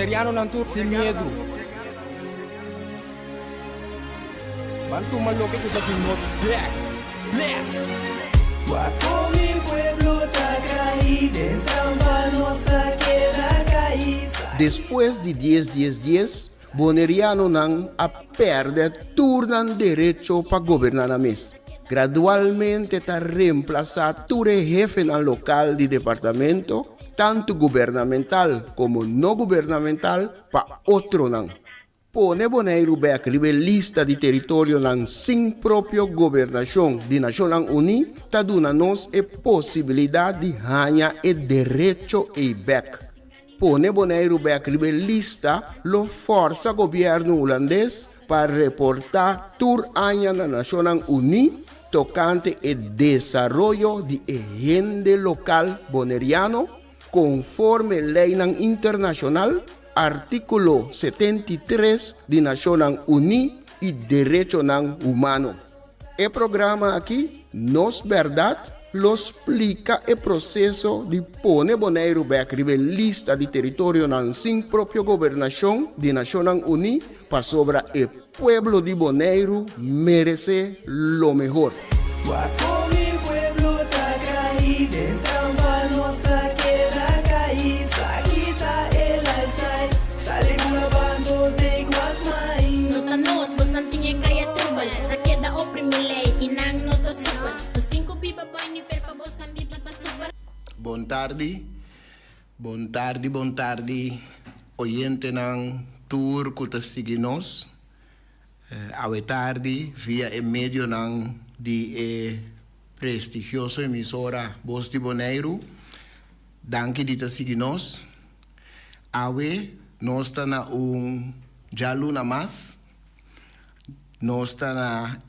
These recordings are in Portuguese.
Boneriano não tur sem medo. Bantu maloque que aqui nos back. Bless. Guapo mi pueblo está caído, en trampa nuestra queda caída. Después de 10, Boneriano não a perder turnan derecho para governar na mes. Gradualmente está reemplazado ture jefe na local de departamento, tanto gubernamental como no gubernamental, para outro não. Pone Bonaire back lista de território não sem própria governação de Nações Unidas, está dando nos a possibilidade de ganhar o direito e back. Pone Bonaire back lista lo força governo holandês para reportar tur año na Nações Unidas tocante o desenvolvimento de agente local boneriano conforme lei internacional artículo 73 de Nações Unidas e Direito Humano. O programa aqui, Nos Verdade, lo explica o processo de pôr Bonaire back lista de território sem própria governação de Nações Unidas para sobre o pueblo de Bonaire merece lo mejor. Guapo mi pueblo está caído, en trampa nuestra queda caída. Quita el lifestyle, sale grabando de Guasmay. Nota nos, bastante kaya tubal. Na queda oprimilay, inang noto super. Os cinco pipa boy ni per pa bos tambi pa super. Bon tarde, oyente ng tour que te seguimos. Awe tarde, via e medio ng di prestigioso emisora Voz de Bonaire. Danke di te seguimos. Awe, nós está na luna mais. Nós está na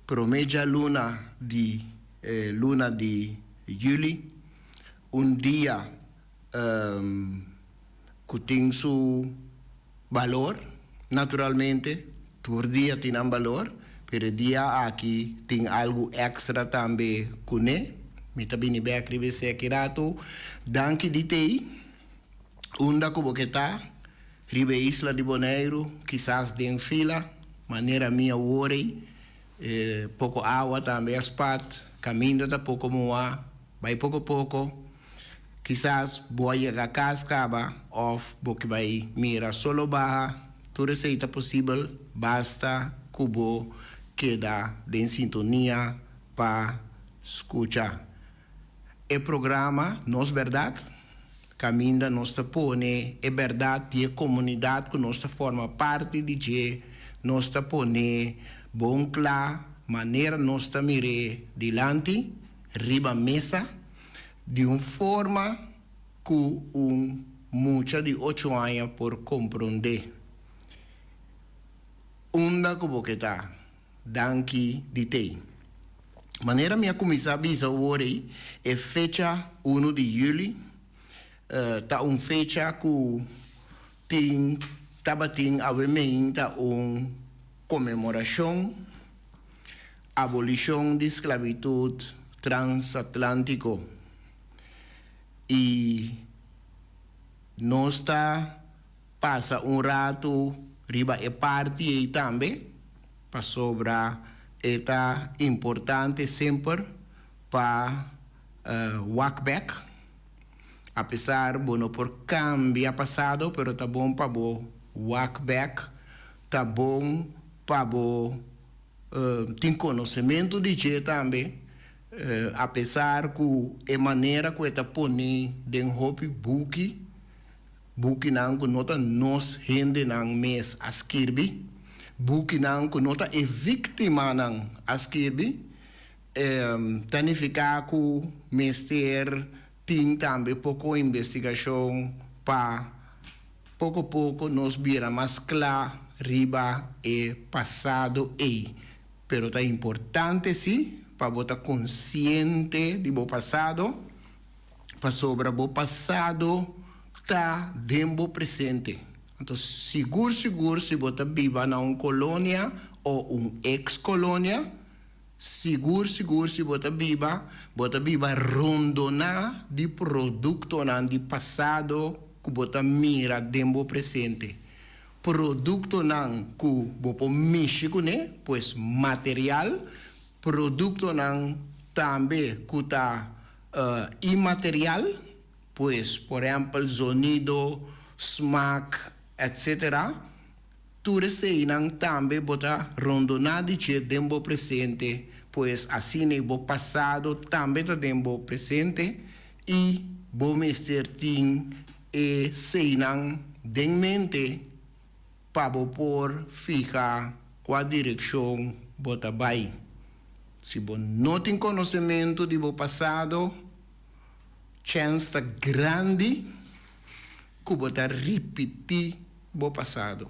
promedia luna de julho. Dia que tem seu valor, naturalmente. Todo dia tem um valor, pero dia aqui tem algo extra também com ele. Me também bem escrever secreto. Danke de tei. Onda como que tá. Ribe Isla de Bonaire, quizás den fila. Maneira minha worry. Pouco água também aspat. Caminho tá pouco moa. Vai pouco a pouco. Quizás vou chegar a casa, ou porque vai mirar solo barra. Tudo isso é possível, basta cubo queda em sintonia para escutar. O programa Nos Verdade, caminha nos põe é verdade e a comunidade que nos forma parte de nos põe bom claro, maneira nos mire dilante, riba mesa, de uma forma que mucha de 8 anos por compreender. Onda como que tá, danke de te. Maneira minha começar a bisa hoje é fecha 1 de julho. Tá fecha que tem tabating avemen tá comemoração abolição de esclavitud transatlântico. E nós passa rato riba e parte aí também para sobra é importante sempre para walk back, apesar bueno por cambia passado, pero tá bom para walk back, tá bom para tem conhecimento de que também apesar que a maneira que está pondo den hopi buki nang ko nota nos hindi nang mes askirbi buki nang ko nota e vítima nang askirbi tanifica ku mister ting tambe pouco investigação pa pouco nos vira mais claro riba e passado pero tá importante sim para botar consciente de bo passado para sobre bo passado tá dentro presente. Então seguro se bota viva na colônia ou ex-colônia, seguro se bota viva rondona de produto de passado que bota mira dembo presente. Producto nan ku bopo México né, pues material, producto nan también kuta imaterial, pues por ejemplo sonido, smack, etc. Tu receinan también bota rondonadi che dembo presente, pues así nebo pasado también ta dembo presente y bo mester ting e seinan den mente para por fija qual direcção bota vai. Se você não tem conhecimento de seu passado, chance está grande que você repetir o passado.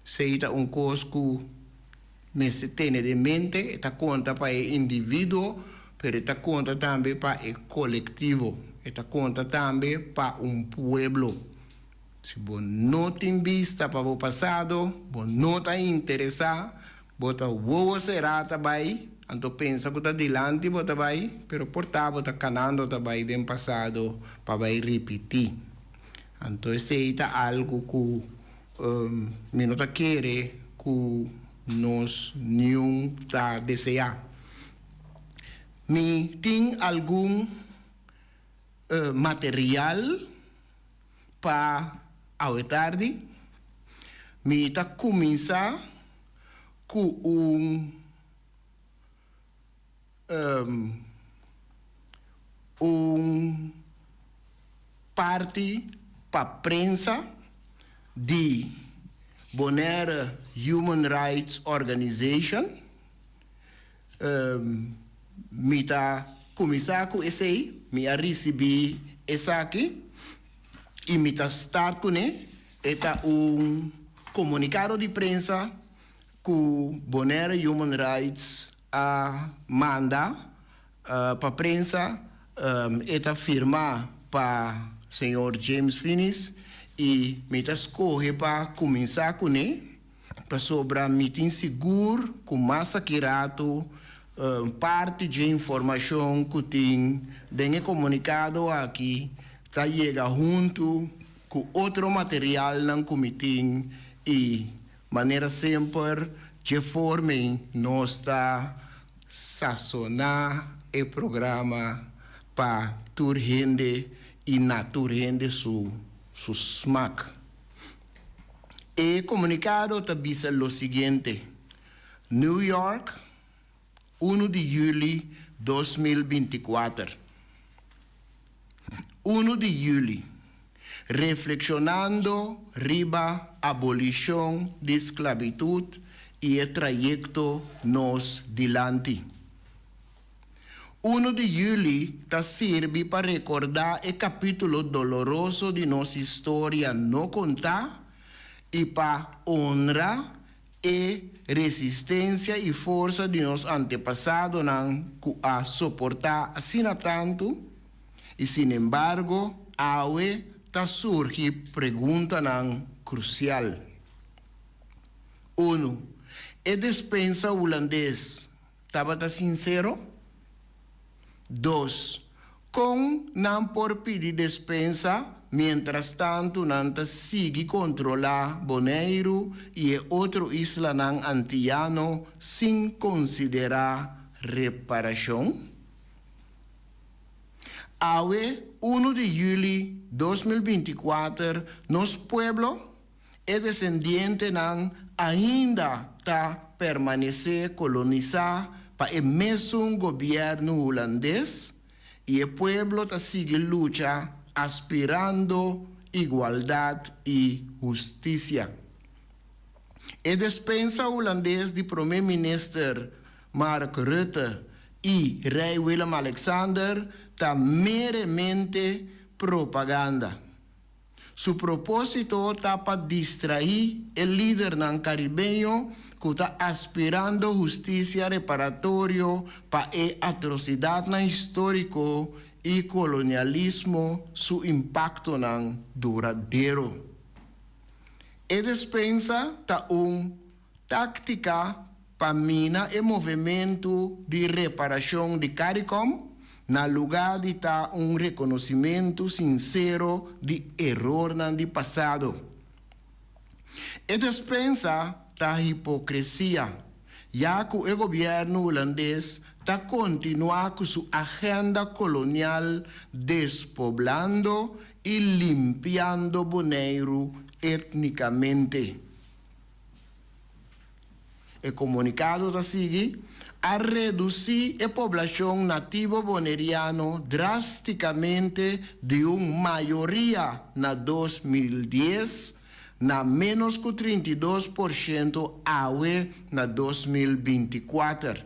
Se é coisa que você tem de mente, está conta para o indivíduo, mas está conta também para o coletivo, está conta também para pueblo. Se você não tem vista para o passado, você não está interessado, você não será também, então pensa que está delante, você vai, mas portável está canando também do passado para repetir. Então, isso é algo que não está querendo que nós não está desejando. Me tem algum material para a tarde, me está começar com parte para prensa de Bonaire Human Rights Organization. Me está começar com esse aí, me recebi esse aqui. E me está start com ele, é comunicado de prensa que Bonaire Human Rights manda para a prensa, é firma para o senhor James Finis e me está escolhe para começar com ele, para sobre meeting seguro, com massa quirato, parte de informação que tem comunicado aqui, tá chega junto com outro material não comitê e maneira sempre de forma nós está sazonar o programa para tur gente e natur gente su smack. E comunicado também o seguinte: New York, 1 de julho 2024. 1 de julho, reflexionando riba abolição de esclavitud e o trayecto nos dilante. 1 de julho está serve para recordar o capítulo doloroso de nossa história não contar e para honrar a resistência e força de nossos antepassados a suportar assim tanto. E, sin embargo, awe ta surge pergunta crucial. 1. É despensa holandês estava sincero? 2. Com não por pedir despensa, mientras tanto não sigue controlar Bonaire e outro isla antiano sem considerar reparação? Awe 1 de julho 2024, nosso pueblo é descendente ainda está permanecer colonizado para o mesmo governo holandês e o pueblo está seguir luta aspirando igualdade e justiça. A despensa holandês de primeiro-ministro Mark Rutte e rei Willem-Alexander está meramente propaganda. Su propósito está para distrair o líder caribenho que está aspirando justiça reparatória para a atrocidade histórica e colonialismo, su impacto duradouro. A despensa está tática para mina e movimento de reparação de CARICOM na lugar de estar reconhecimento sincero de erro no passado. E dispensa da hipocrisia, já que o governo holandês está continuando com sua agenda colonial, despoblando e limpiando Bonaire etnicamente. O comunicado da sigue a reduzir a população nativa boneriana drasticamente de maioria na 2010 na menos que 32% awe na 2024.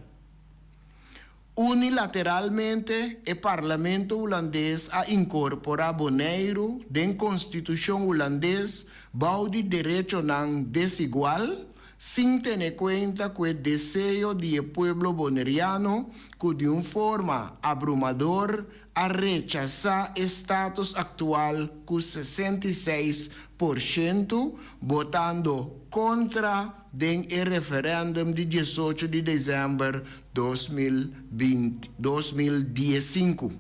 Unilateralmente, o parlamento holandês a incorporar Bonaire na Constituição holandesa bao de direito não desigual, sem ter em conta que o desejo do povo boneriano, que de uma forma abrumadora, a rechazar o status atual com 66%, votando contra o referendo de 18 de dezembro de 2015.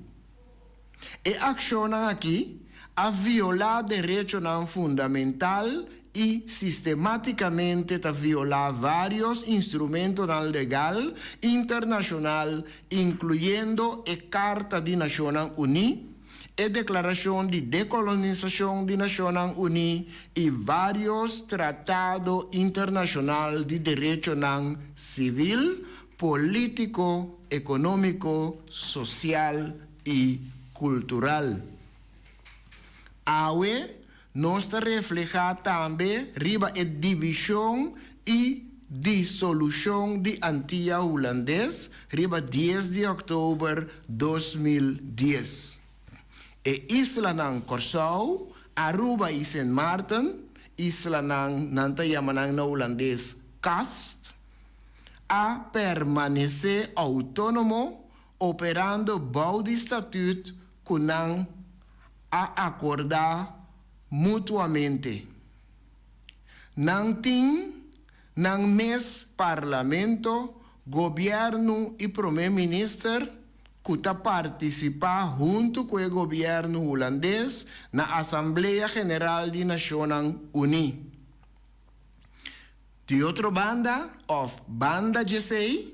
E accionam aqui a violar direito não fundamental e sistematicamente a violar vários instrumentos legal internacional, incluyendo a Carta de Nações Unidas, a Declaração de Decolonização de Nações Unidas e vários tratados internacionais de direito não civil, político, econômico, social e cultural. Nós reflejamos também a divisão e dissolução de Antilha holandês, riba 10 de outubro de 2010. E Isla ng Curaçao, Aruba e Saint Martin, Isla ng Nantayamanang na holandês CAST, a permanecer autônomo, operando bau de estatuto com a acordar mutuamente. Nang mes parlamento, governo e primeiro-ministro que participar junto com o governo holandês na Assembleia Geral de Nações Unidas. De outra banda GC,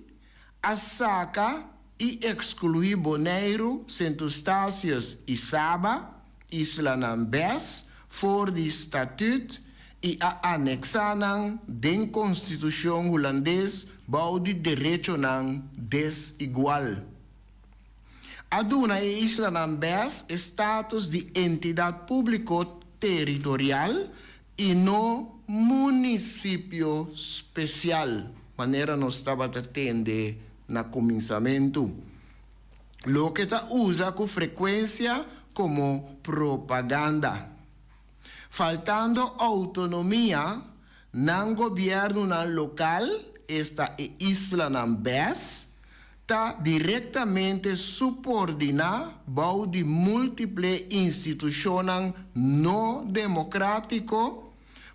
a saca e excluir Bonaire, Sint Eustatius e Saba, Isla Nambes, voor de statuut e a anexanan den Constituição holandês bau de direito não desigual. Aduna e Isla Nambes status de entidade público-territorial e no município especial, maneira nós estava atendendo na começamento. Lo que está usa com frequência como propaganda. Faltando autonomia no governo local, esta Isla Nambes está diretamente subordinada ao de múltiples instituições não democráticas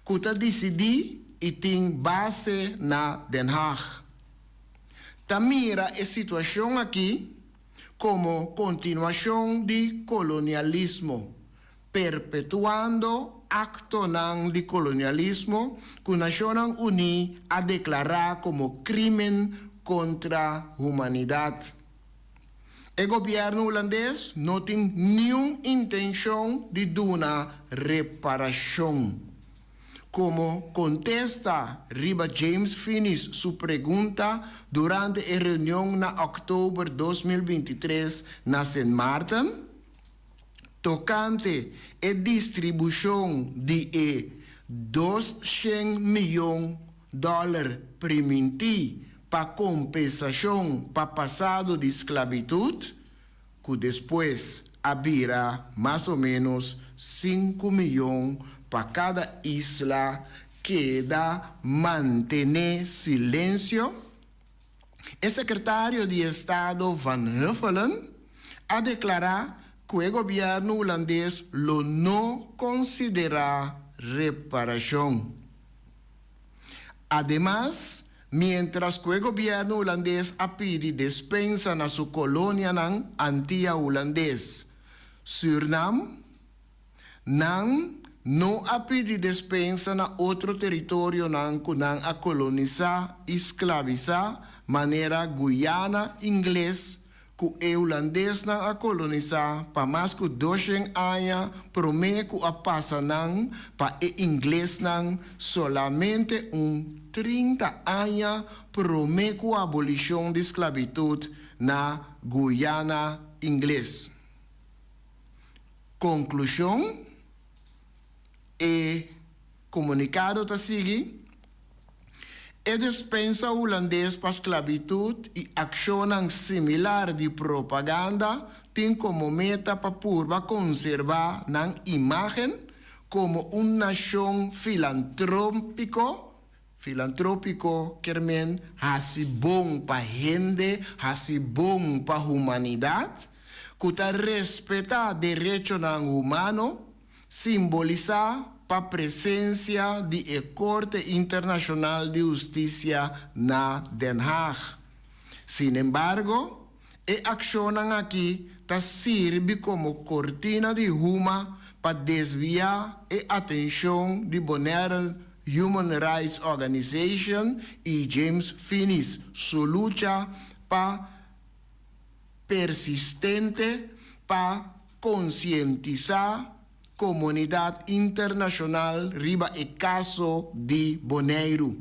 que está decidido e tem base na Den Haag. Tamira a situação aqui como continuação de colonialismo, perpetuando acto de colonialismo que Nações Unidas a declarar como crime contra a humanidade. O governo holandês não tem nenhuma intenção de dar uma reparação. Como contesta Riba James Finis sua pergunta durante a reunião na outubro de 2023 na Saint Martin, tocante a distribuição de $200 milhões permitido para compensação para passado de esclavitud, que depois haverá mais ou menos 5 milhões para cada isla que manter silêncio. O secretário de Estado Van Huffelen a declarar que o governo holandês não considera reparação. Además, Mientras que el gobierno holandés ha pedido despensa na su colonia ng Antilles holandés, Suriname, nang no ha pedido despensa na outro território ng kunang a colonizar, esclavizar, manera Guyana inglês, ku e holandês na a colonizar pa mas ku 200 anos prome ku a passa nang pa e inglês nang solamente 30 anos prome ku abolição de esclavitud na Guyana inglês. Conclusão e comunicado ta sigue. E dispensa holandês para esclavitud e ação similar de propaganda tem como meta para purba conservar na imagem como nação filantrópico quer men hasi bom para gente, hasi bom para humanidade, que ta respeitar direito humano, simbolizar para presença de Corte Internacional de Justiça na Den Haag. Sin embargo, a ação aqui está serve como cortina de huma para desviar a atenção de Bonaire Human Rights Organization e James Finis, sua luta para persistente para conscientizar comunidade internacional riba o caso de Bonaire.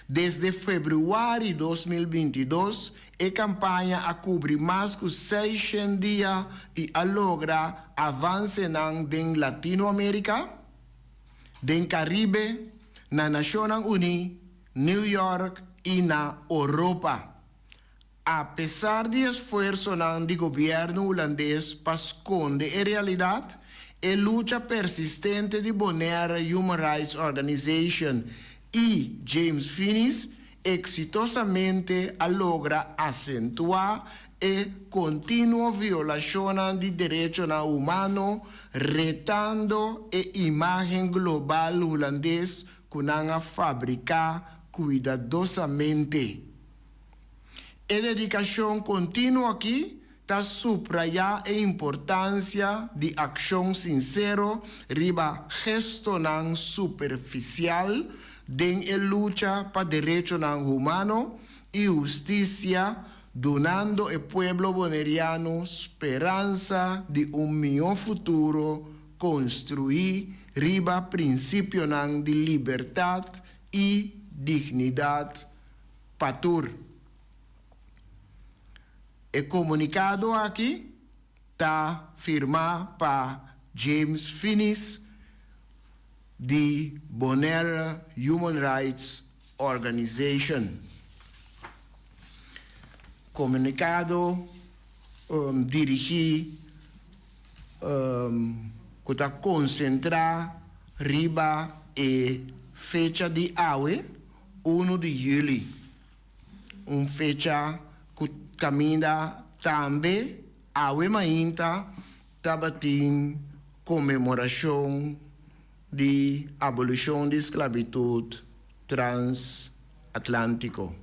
Desde fevereiro de 2022, a campanha a cobrir mais de 600 dias e a lograr avanço na Latinoamérica, den Caribe, na Nações Unidas, New York e na Europa. Apesar de esforço do governo holandês para esconder a realidade, a luta persistente de Bonaire Human Rights Organization e James Finis exitosamente logra acentuar a contínua violação de direitos humanos, retando a imagem global holandês que não fabricar cuidadosamente. A dedicação contínua aqui está subrayar a importância de ação sincera riba gesto não superficial den a luta para direitos humanos e justiça, donando ao pueblo boneriano esperança de melhor futuro, construir riba princípio de liberdade e dignidade para todos. O comunicado aqui está firmado para James Finis, de Bonaire Human Rights Organization. Comunicado dirigido que está concentrar riba e fecha de hoje, 1 de julho. Fecha que caminha também hoje ainda tabatim comemoração de abolição de esclavitud transatlântico.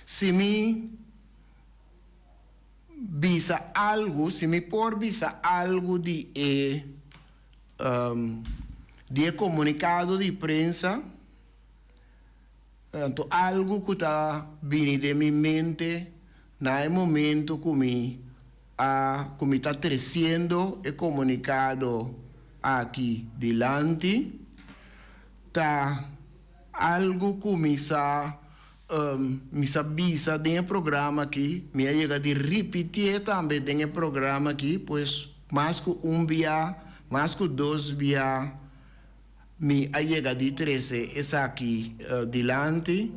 Se me visa algo, se me por visa algo de comunicado de prensa, algo que está vindo de minha mente no momento que me está crescendo e comunicado aqui delante, está algo que me avisa dentro do programa aqui, me chega de repetir também dentro do programa aqui, pois mais que dia, mais que 2 dias, me chega de 13 essa aqui delante,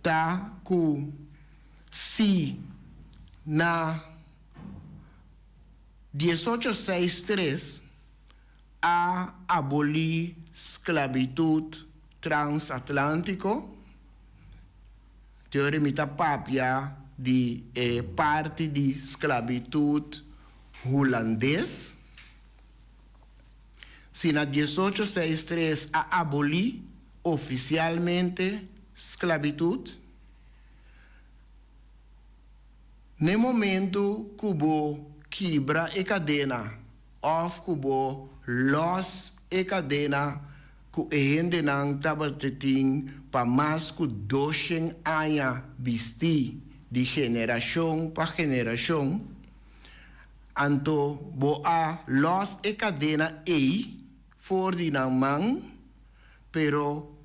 tá que se na 1863 a abolir esclavitud transatlântico, teoria papia de parte de esclavitud holandês. Se na 1863 a abolir oficialmente esclavitud, no momento cubo quebra e cadena, of cubo los e cadena, ku ehende nang tabateting pa mas ku 200 años bisti de geração para geração, anto boa los e cadena for di nang mang, pero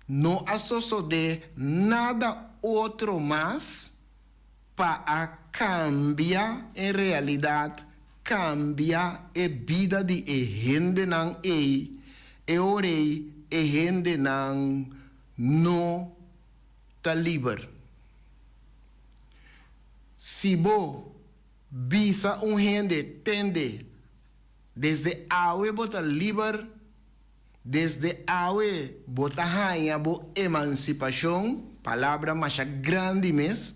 no asocio de nada outro mais para cambiar en realidad, cambia e vida de gente nang e orei e gente nang no ta liber. Si bo bisa gente tende desde awe bota liber, desde awe bota hanya bo emancipación, palabra más grande mes,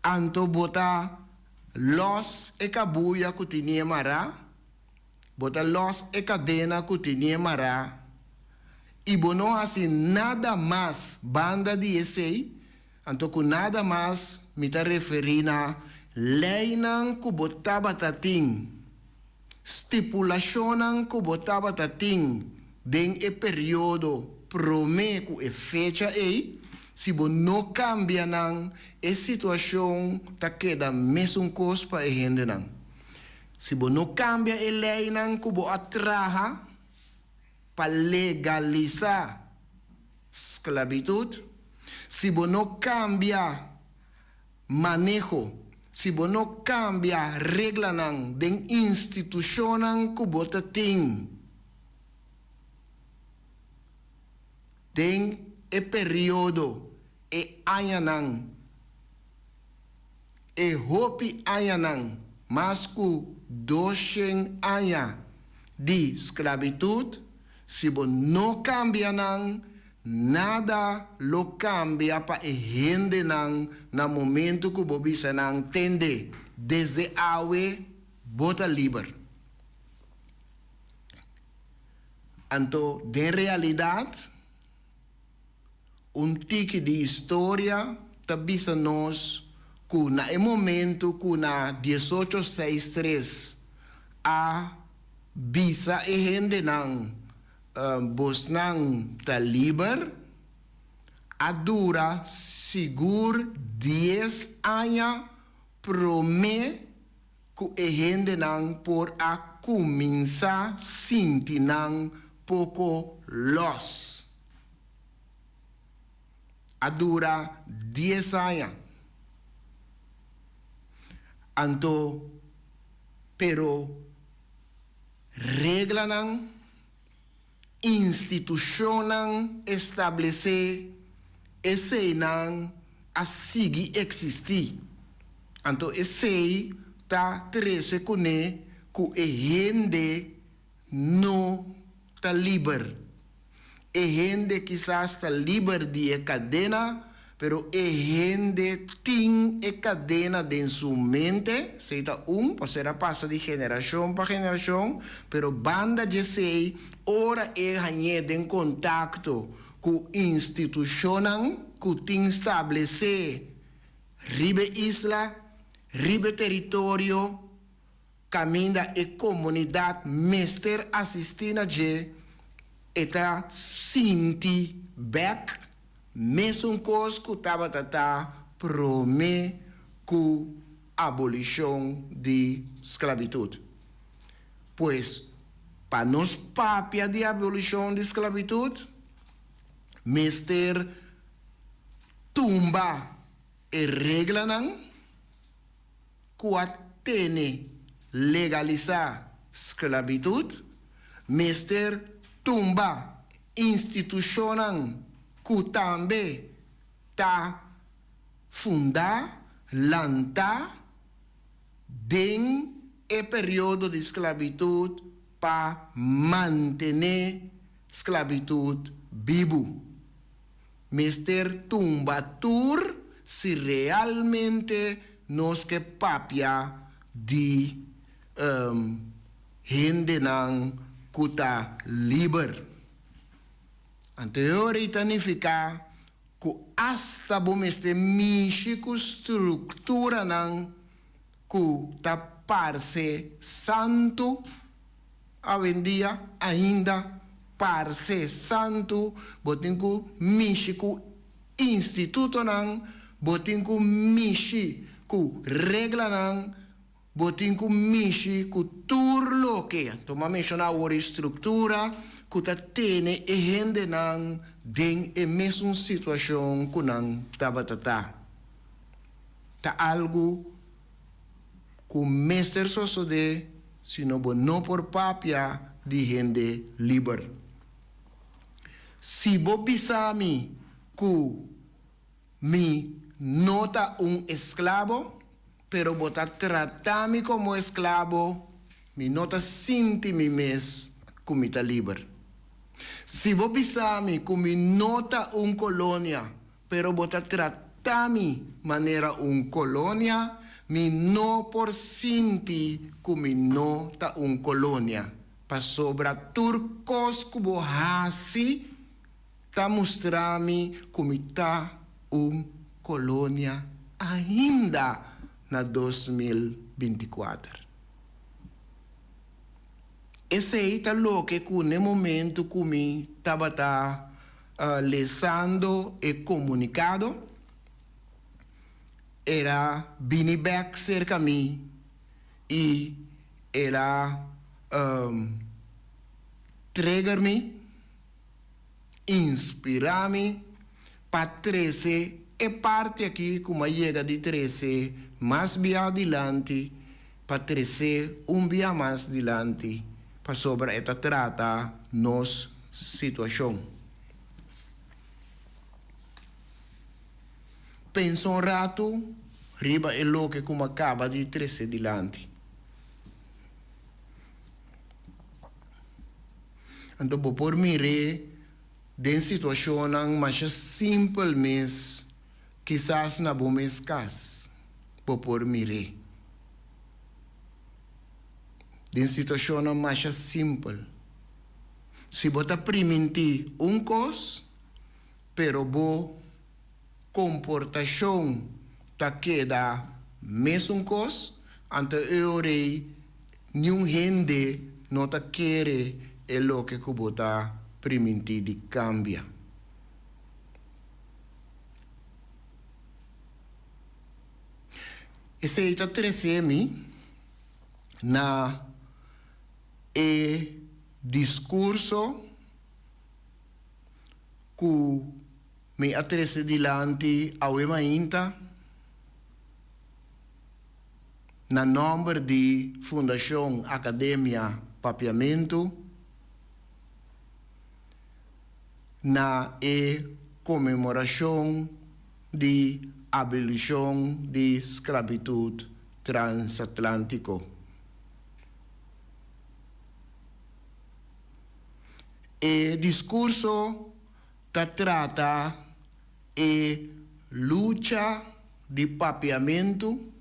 anto bota los e cabuya kutinie mara, bota los e cadena kutinie mara, y bono así nada más banda de ese, anto ku nada más mita referina leinan ku botaba tating, stipulacionan ku botaba tating, den e periodo prome ku e fecha si bo no cambia nang e situação ta queda mesmo cospa e gente nang. Si bo no cambia e lei nang kubo atraha pa legalizar esclavitud, si bo no cambia manejo, si bo no cambia regla nang den institución nang kubo tating, den e periodo e ayanang e hopi ayanang mas ku 200 años de esclavitud, si bo no cambia nang nada lo cambia pa e gente nang na momento ku bo bisa nang tende desde awe bota liber. Anto de realidad un tique de historia tabisa nos ku na e momento ku na 1863 a bisa e gente nang bos nang ta liber a dura sigur 10 años prome ku e gente nang por a começar sinti nang poco los. A dura 10 años. Anto, pero regla nang, institución nang establece ese nang a sigi existi. Anto ese ta 13 kune ku e gente no ta liber. E gente quizás está libre de cadena, pero e gente tiene cadena en su mente, seita será pasa de generación para generación, pero banda de sei, ora e hanye en contacto con institución que tin establece ribe isla, ribe territorio, camina e comunidad mester asistina je eta sinti back mesmo cos que estava tata prome ku abolição de esclavitud. Pues para nos papia de abolição de esclavitud, mister tumba e regla nang kuatene legalizar esclavitud, mister tumba institucionan kutambe ta funda lanta den e periodo de esclavitud para mantener esclavitud vivo. Mister tumbatur si realmente nos que papia di gente nang kuta liber. Anterior significa que hasta bomeste mishi ku structura nang ku ta parse santo avendia ainda parse santo botinku mishi ku instituto nang botinku mishi ku regla nang botinku mishi ku turlo que toma mencionar a estrutura ku ta tene e gente nang den e mesma situação ku nang tabatata ta algo ku mester soso de sino bo no por papia di gente liber. Si bo pisami ku mi nota un esclavo, pero bota tratami como esclavo, mi nota sinti mi mes kumita liber. Si bo pisami ku mi nota un colonia, pero bota tratami manera un colonia, mi no por sinti ku mi nota un colonia. Pa sobra turcos kubo hasi, ta mostrami kumita un colonia ainda na 2024. Esse aí tá louco que no momento que me estava lesando e comunicado, era Bini back cerca de mim e era trigger-me, inspirar-me para 13 e parte aqui como chega de 13 mais bem adiante para 13 dia mais adiante para sobre esta trata nos situação. Pensa um rato, riba é lo que como acaba de 13 adiante. Então, por mim, den situação mais simples mesmo, quizás na bom escasso, por mim. Den situação mais simples. Se você permitir coisa, pero bo comportação ta queda mesmo coisa, ante eu rei, nenhum gente não ta quere é lo que kubota permitir de cambia. Esse está 13 na discurso que me atrese dilante a ainda na nome de Fundação Academia Papiamento na comemoração de abolição de escravidão transatlântico. E discurso trata luta de papiamento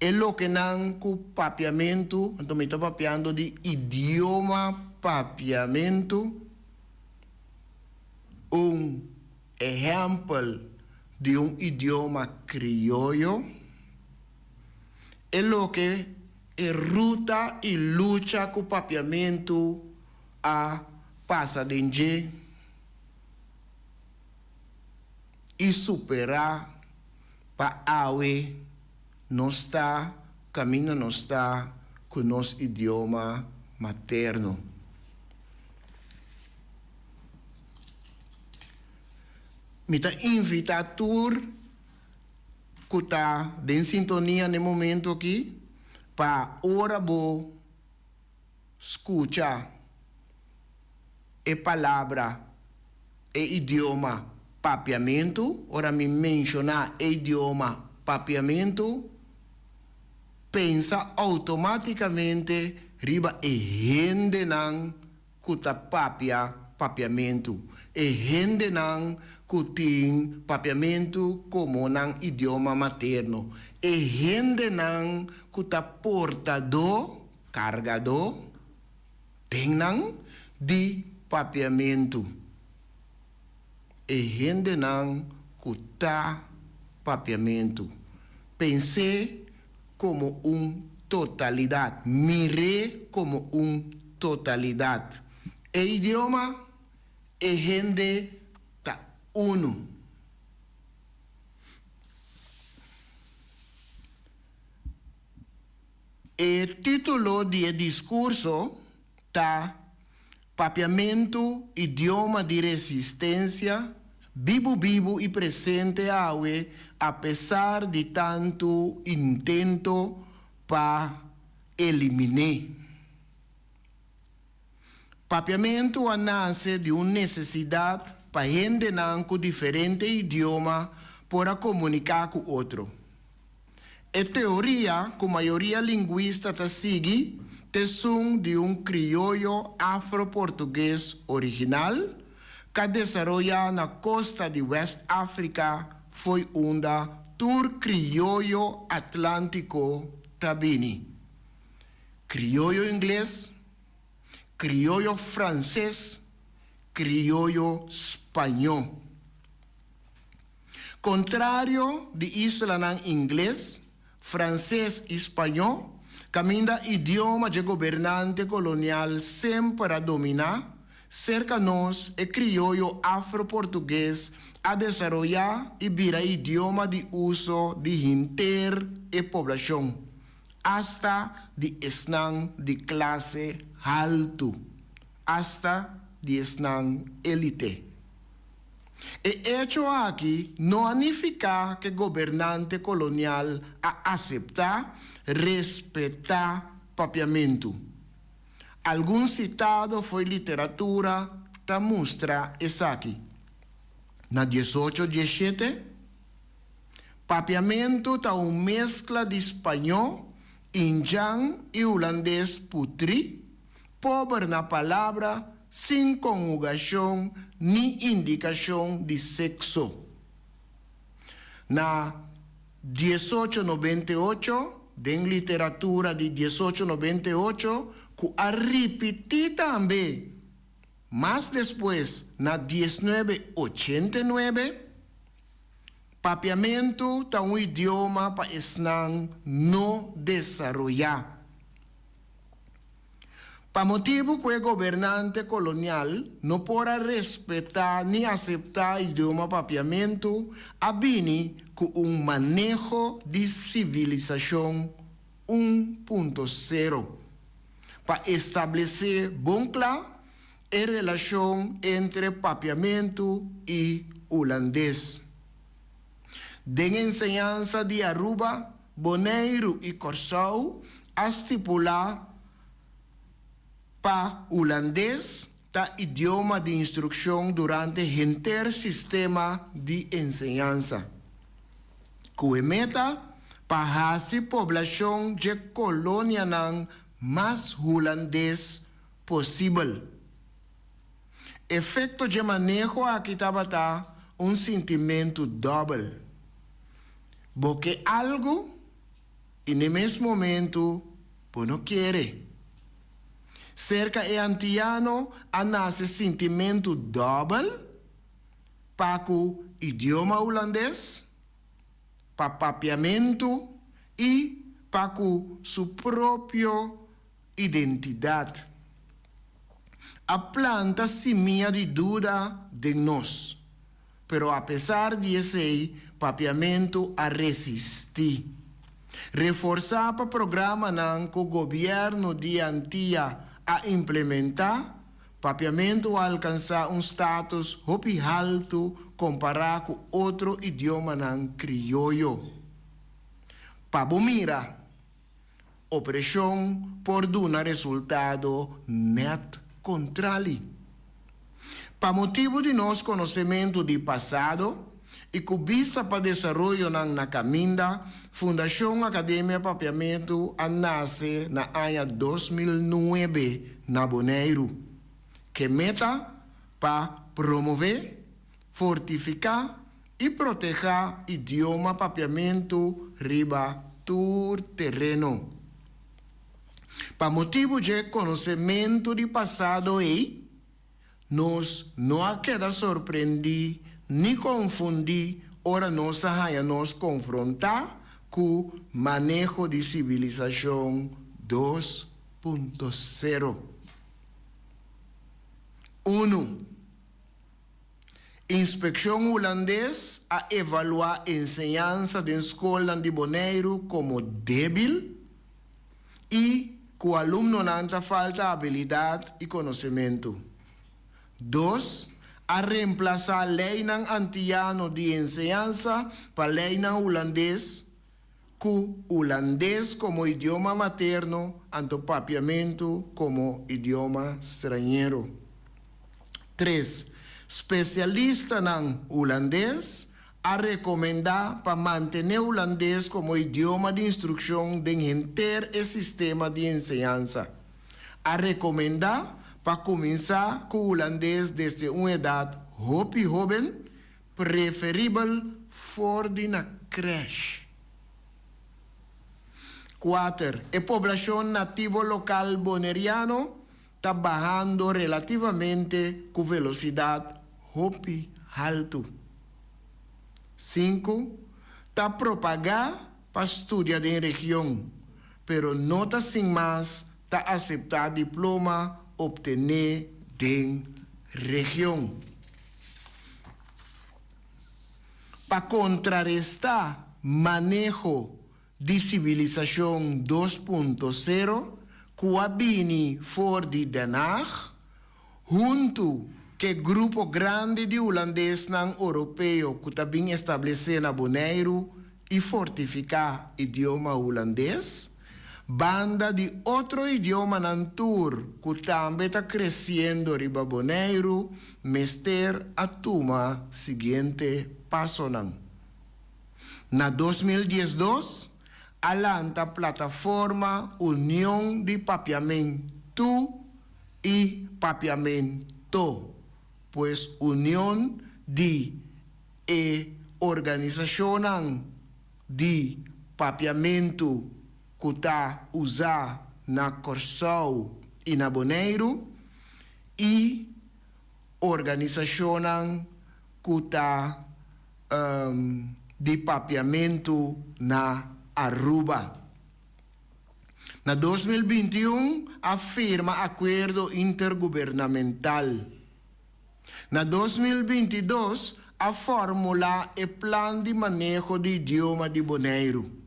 e lo que não com papiamento, então me estou papiando de idioma papiamento, exemplo de idioma criollo, é lo que é ruta e luta com papiamento a passa de e superar para awe não está caminho não está com nosso idioma materno. Me está invitando a tour que está em sintonia no momento aqui para ora bo escutar e palavra e idioma papiamento, ora me mencionar idioma papiamento, pensa automaticamente riba e gente não kuta papiamento e gente não kuting papiamento como nang idioma materno e gente nang kuta portador, cargador, tenang di papiamento. E gente nang kuta papiamento. Pensé como totalidad, miré como totalidad. E idioma e gente ta uno. El título del discurso ta papiamento, idioma de resistencia, vivo y presente a pesar de tanto intento para eliminar. Papiamento nace de una necesidad para gente con diferente idioma para comunicar con otro. Es teoría que mayoría lingüista te sigue, te son de un criollo afro-portugués original que desarrolla en la costa de West África fue onda tour criollo atlántico tabini. Criollo inglés, criollo francés, criollo español. Contrario de isla en inglés, francés y español, camina idioma de gobernante colonial siempre a dominar, cercanos el criollo afro-portugués a desarrollar y vira idioma de uso de inter y población, hasta de esnan de clase alto, hasta de esnan élite. El hecho aquí no significa que el gobernante colonial a aceptar, respetar papiamento. Algún citado fue literatura, ta muestra es aquí. Na 1817, papiamento ta una mezcla de español, injan y holandés putri, pobre na palabra, sin conjugación ni indicación de sexo. Na 1898, en literatura de 1898, que a repetir también, más después, na 1989, papiamento ta un idioma pa esnan no desarrollar. Pa motivo que el gobernante colonial no podrá respetar ni aceptar idioma papiamento, avini con un manejo de civilización 1.0 para establecer bon claro la relación entre papiamento y holandés. De enseñanza de Aruba, Bonaire y Curaçao a estipular pa holandés ta idioma de instrucción durante el sistema de enseñanza. Cuemeta pa hasi población de colonia nan más holandés posible. Efecto de manejo aquí tabata un sentimiento doble. Porque algo en el mismo momento pues no quiere. Cerca e antiano a nace sentimento doble para o idioma holandês, para papiamento e para sua própria identidade. A planta semilla de dúvida de nós, pero a pesar de esse papiamento a resistir. Reforçar para o programa que o governo de Antia a implementar, papiamento a alcançar status hopi alto comparado com outro idioma nan criollo. Pabomira, opressão por dar resultado net contrário. Para motivo de nosso conhecimento do passado e com vista para desenvolvimento na caminda, Fundação Academia Papiamento nasce na ano 2009 na Bonaire, que meta para promover, fortificar e proteger idioma papiamento riba tur terreno. Para motivo de conhecimento de passado nós não queda surpreender nem confundir ora nós saia nos confrontar com o manejo de civilização 2.0. 1. Inspeção holandês a evaluar a enseñança da escola de Bonaire como débil e que o aluno não falta habilidade e conhecimento. 2. A reemplazar a lei antiano de enseñança para a lei holandês, com holandês como idioma materno, anto papiamento como idioma estrangeiro. 3. Especialista em holandês a recomendar para manter o holandês como idioma de instrução de inteiro sistema de enseñança. A recomendar para começar com o holandês desde uma idade jovem, preferível fora de na creche. 4. A população nativa local boneriano está bajando relativamente com velocidade alta. 5. Está propagar para estudar em região, pero não está sem mais está aceitar diploma obtener em região. Para contrarrestar manejo de civilização 2.0, Kuabini for de Den Haag, junto que grupo grande de holandês não europeu que está bem estabelecido na Bonaire e fortificar idioma holandês, banda de outro idioma nantur que também está crescendo riba Bonaire, mester a toma seguinte passo não. Na 2012, alanta plataforma União de Papiamento e Papiamento, pois União de organização de papiamento que está usada na Corsau e na Bonaire e organização que está de papiamento na Aruba. Na 2021, afirma acordo intergovernamental. Na 2022, a fórmula e plano de manejo de idioma de Bonaire.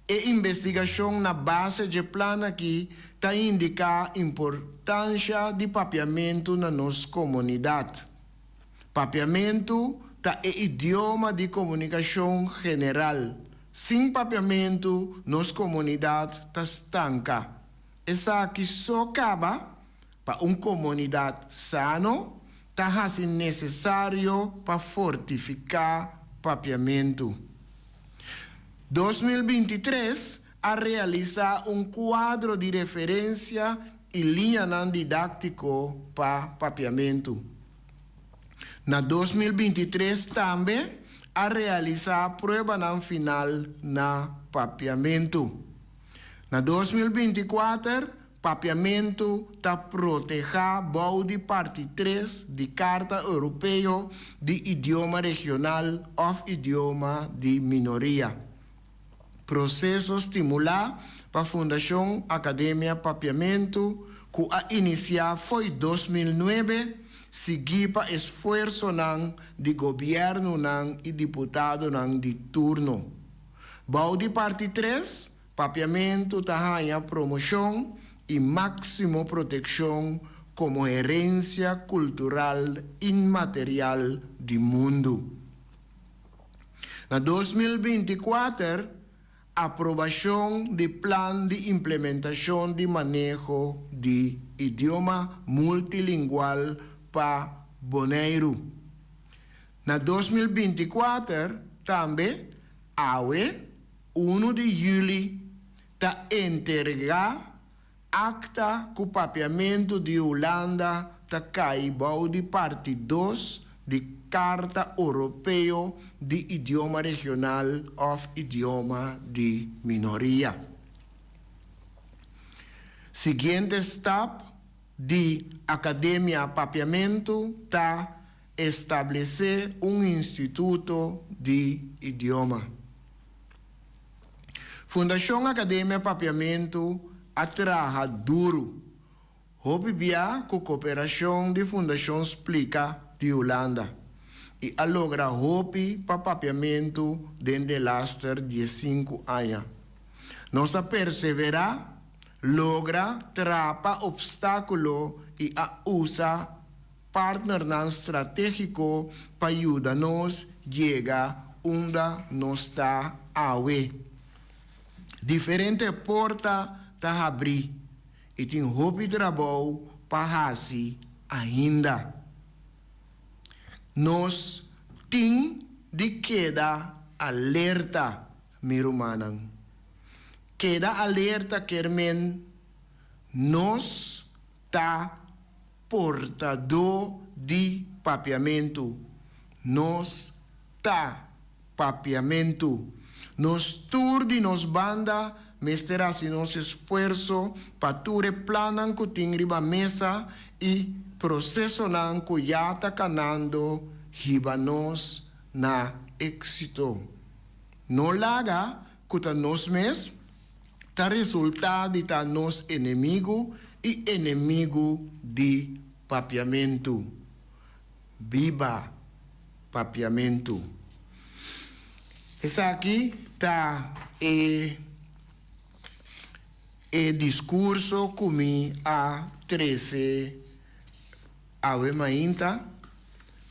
E investigação na base de plano aqui está indicar a importância de papiamento na nossa comunidade. Papiamento está é idioma de comunicação general. Sem papiamento, nossa comunidade está estanca. Essa aqui só acaba para uma comunidade sana, está assim necessário para fortificar papiamento. 2023, a realizar um quadro de referência e linha didático para papiamento. Na 2023 também, a realizar a prova final na papiamento. Na 2024, papiamento está proteger bode parte 3 de Carta Europeia de Idioma Regional ou Idioma de Minoria. Processo estimular para a Fundação Academia Papiamento, que a iniciar foi 2009, seguir para esforço de governo e deputado de turno. Bode parte 3, papiamento está promoção e máximo proteção como herência cultural imaterial do mundo. Na 2024, aprovação de plano de implementação de manejo de idioma multilingual para Bonaire. Na 2024, também, AUE, 1 de julho, está entregar acta com papiamento de Holanda, está caibau de parte 2 de Carta Europea de Idioma Regional of Idioma de Minoria. Siguiente step de Academia Papiamento está establecer instituto de idioma. Fundação Academia Papiamento atraja duro. Hope bia com cooperação de Fundação Explica de Holanda. E a logra hope para papiamento dentro de laster 15 anos. Nossa persevera, logra, trapa obstáculo e a usa partner não estratégico para ajudar-nos chegar onde nós está awe. Diferente porta tá abrir e tem hope trabalho para fazer ainda. Nós tem de queda alerta, meu irmão. Queda alerta quermen nós tá portador de papiamento. Nós tá papiamento. Nos tour de nos banda, mestera si nos esfuerzo, pature planan ku tingriba mesa e processo nan ku yata kanando hibanos na éxito. No laga kuta nos mes, ta resultado de ta nos inimigo e inimigo de papiamento. Viva papiamento. Essa aqui está discurso comi a 13 ave mainta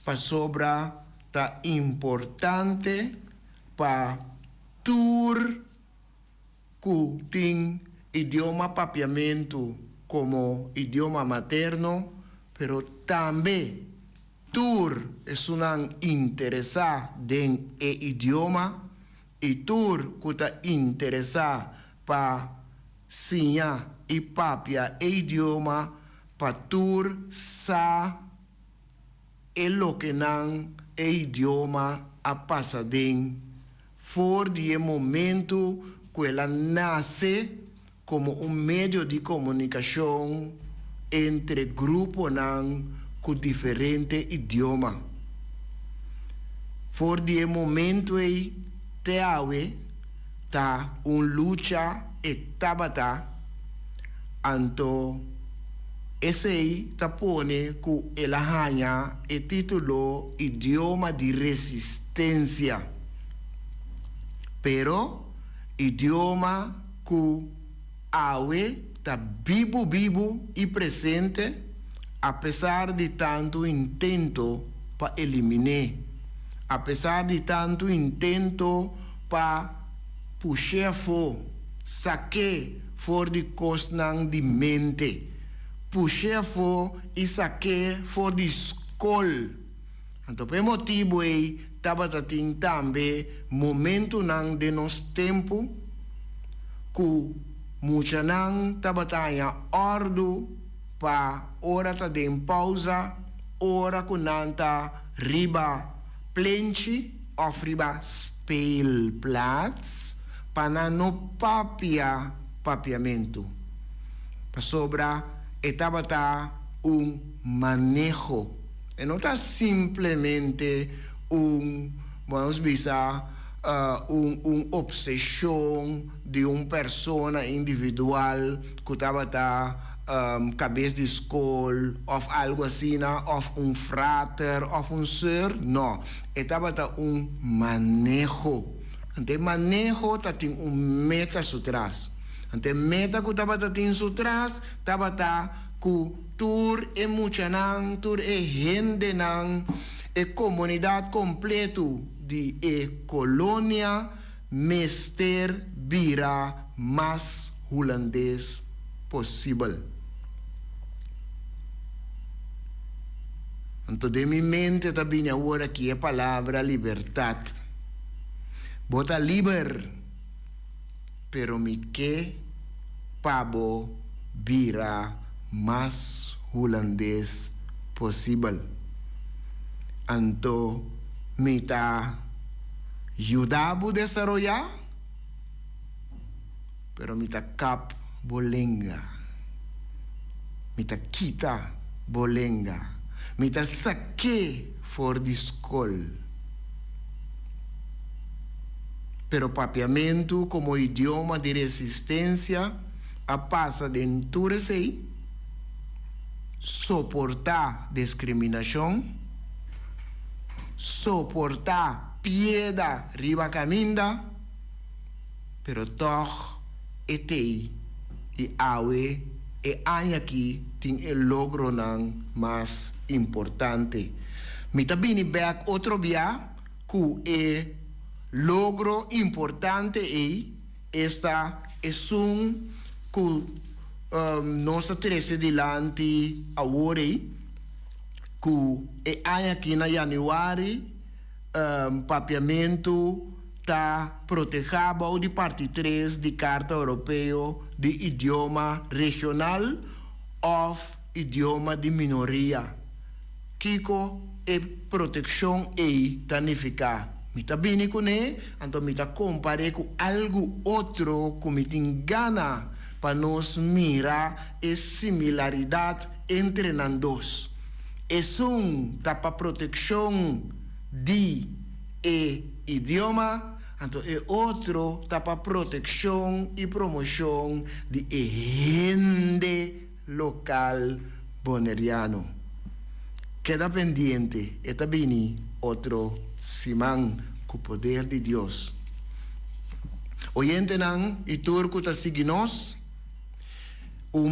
para sobra tá importante para tur tem idioma papiamento como idioma materno, pero também tur es una interesa en idioma y tur kuta interesa pa sinya y papia idioma pa tur sa lo que nan idioma a pasaden for die momento que ela nace como un medio de comunicación entre grupo nan con diferente idioma. For die momento te awe ta un lucha tabata anto ese ta pone ku elahanya título idioma de resistencia. Pero idioma ku awe ta vivo y presente a pesar de tanto intento para eliminar, a pesar de tanto intento para puxar fora, saque fora de cosnan de mente, puxar fora e saque fora de escola. Então, por motivo aí, estava também momento nan de nos tempo, que muita nan estava ordo pa ora ta den pausa, ora kunanta riba plenchi of riba speelplaats, para no papiamento. Pa sobra etabata manejo. E no está simplemente vamos dizer, obsesión de una persona individual que estaba cabeça de escola, of algo assim, of um frater, of um ser, não. Estava manejo. Ante manejo tem meta atrás. Ante meta que estava atrás, estava que tur e muchanan, tur e gente nan, e comunidade completo de colônia, mester vira mais holandês possível. Então, de minha mente também agora que é a palavra liberdade. Bota liber, pero me que pabo vira mais holandês possível. Anto mita ayudabo desarrollar, pero mita cap bolenga, mita kita bolenga, mita saque for the school. Pero papiamento como idioma de resistencia a pasa de enturecei, soportar discriminação, soportar pieda riba caminda, pero toch etei e awe e anya aqui tem o logro nan mais importante. Mita bini back outro dia ku e logro importante esta es un ku nossa trece dilante agora ku e aqui na januari papiamento tá protegado de parte 3 de Carta Europeu de Idioma Regional of Idioma de Minoria. Kiko e proteção tanificar. Mita bini com ne, então mita compare com algo outro que me engana para nos mirar a similaridade entre nós dois. É tapa proteção de idioma, então é outro tapa proteção e promoção de rende local boneriano. Queda pendiente, está bini outro simán com o poder de Deus. Oyente nan e turco ta siginos,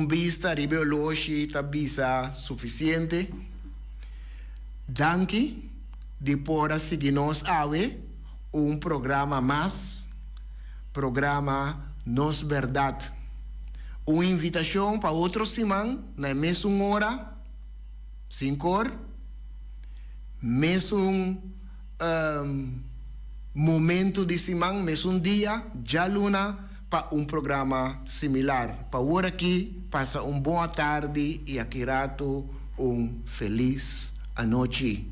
vista ribeologi ta bisa suficiente. Danke de por siginos awe programa mais, programa Nos Verdade. Uma invitação para outro simán na mesma hora, 5 horas, mesmo momento de semana, mesmo dia, já luna, para programa similar. Para agora aqui, passa boa tarde e aqui rato feliz noite.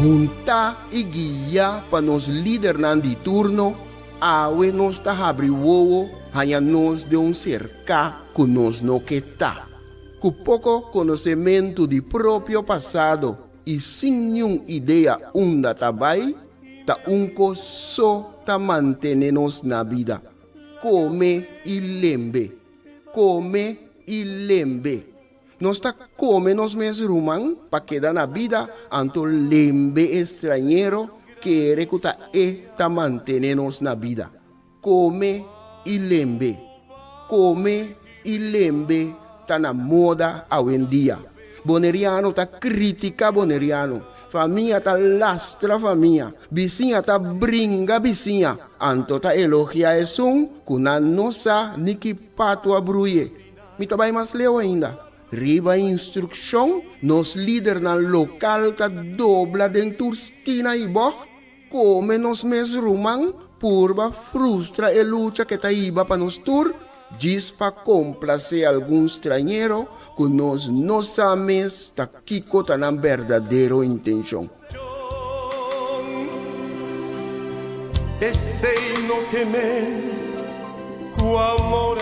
Junta e guia para nos líder de turno, awe nos ta abri wowo, hanya nos de cerca que nos no que tá. Com pouco conhecimento de próprio passado e sem nenhuma ideia onde tabai, ta só ta mantenernos na vida. Come e lembre. Come e lembre. Nós tá come nos mesmos rumang para quedar na vida, anto lembre estrangeiro que recuta ta mantenernos na vida. Come e lembre. Come e lembre tá na moda hoje em dia. Boneriano tá critica boneriano. Família tá lastra família. Vizinha tá brinca vizinha. Anto tá elogia esum, kuna nossa niki pato abruye. Mi tá vai mais leu ainda. Riba instrução, nos líder na local tá dobla dentro esquina e boh. Come nos mes rumang, purba frustra e luta que tá iba para nos tur. Diz para complacer algum estrangeiro que nós não sabemos tá kiko tá na verdadeira intenção. Esse no temer, com amor